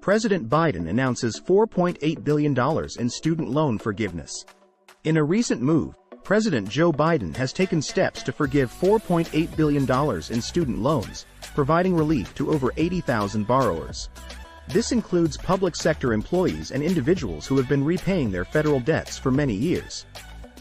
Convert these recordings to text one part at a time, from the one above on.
President Biden announces $4.8 billion in student loan forgiveness. In a recent move, President Joe Biden has taken steps to forgive $4.8 billion in student loans, providing relief to over 80,000 borrowers. This includes public sector employees and individuals who have been repaying their federal debts for many years.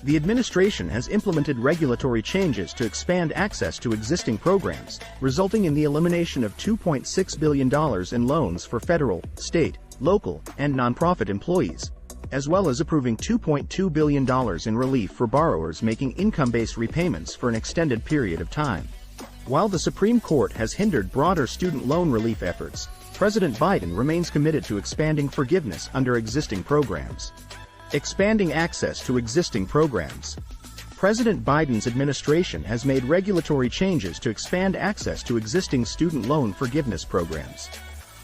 The administration has implemented regulatory changes to expand access to existing programs, resulting in the elimination of $2.6 billion in loans for federal, state, local, and nonprofit employees, as well as approving $2.2 billion in relief for borrowers making income-based repayments for an extended period of time. While the Supreme Court has hindered broader student loan relief efforts, President Biden remains committed to expanding forgiveness under existing programs. Expanding access to existing programs. President Biden's administration has made regulatory changes to expand access to existing student loan forgiveness programs.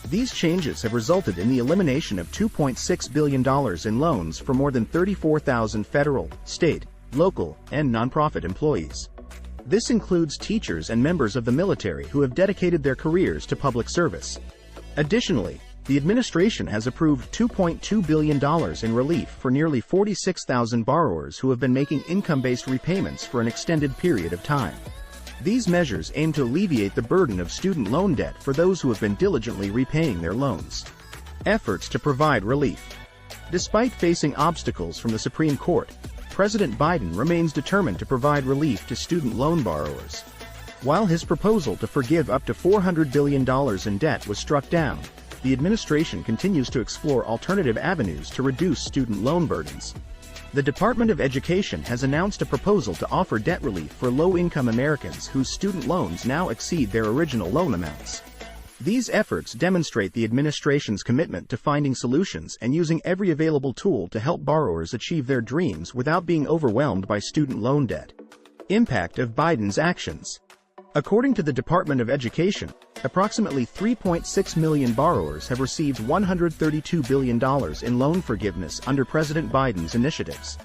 These changes have resulted in the elimination of $2.6 billion in loans for more than 34,000 federal, state, local, and nonprofit employees. This includes teachers and members of the military who have dedicated their careers to public service. Additionally, the administration has approved $2.2 billion in relief for nearly 46,000 borrowers who have been making income-based repayments for an extended period of time. These measures aim to alleviate the burden of student loan debt for those who have been diligently repaying their loans. Efforts to provide relief. Despite facing obstacles from the Supreme Court, President Biden remains determined to provide relief to student loan borrowers. While his proposal to forgive up to $400 billion in debt was struck down, the administration continues to explore alternative avenues to reduce student loan burdens. The Department of Education has announced a proposal to offer debt relief for low-income Americans whose student loans now exceed their original loan amounts. These efforts demonstrate the administration's commitment to finding solutions and using every available tool to help borrowers achieve their dreams without being overwhelmed by student loan debt. Impact of Biden's actions. According to the Department of Education, approximately 3.6 million borrowers have received $132 billion in loan forgiveness under President Biden's initiatives.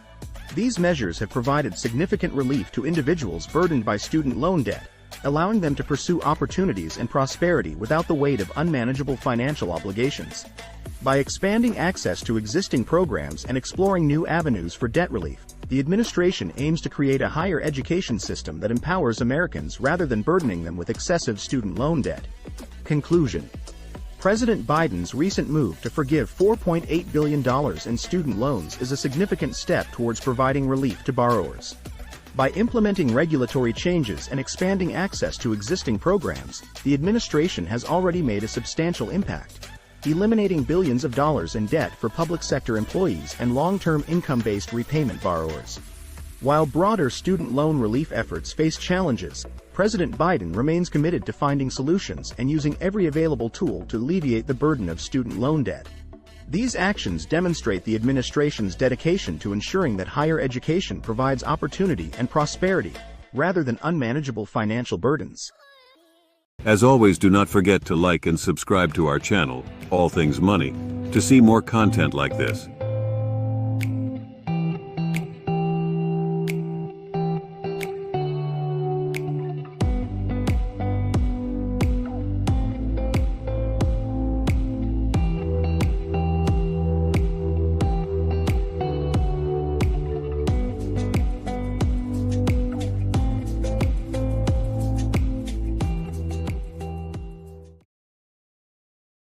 These measures have provided significant relief to individuals burdened by student loan debt, allowing them to pursue opportunities and prosperity without the weight of unmanageable financial obligations. By expanding access to existing programs and exploring new avenues for debt relief, the administration aims to create a higher education system that empowers Americans rather than burdening them with excessive student loan debt. Conclusion. President Biden's recent move to forgive $4.8 billion in student loans is a significant step towards providing relief to borrowers. By implementing regulatory changes and expanding access to existing programs, the administration has already made a substantial impact, eliminating billions of dollars in debt for public sector employees and long-term income-based repayment borrowers. While broader student loan relief efforts face challenges, President Biden remains committed to finding solutions and using every available tool to alleviate the burden of student loan debt. These actions demonstrate the administration's dedication to ensuring that higher education provides opportunity and prosperity, rather than unmanageable financial burdens. As always, do not forget to like and subscribe to our channel, All Things Money, to see more content like this.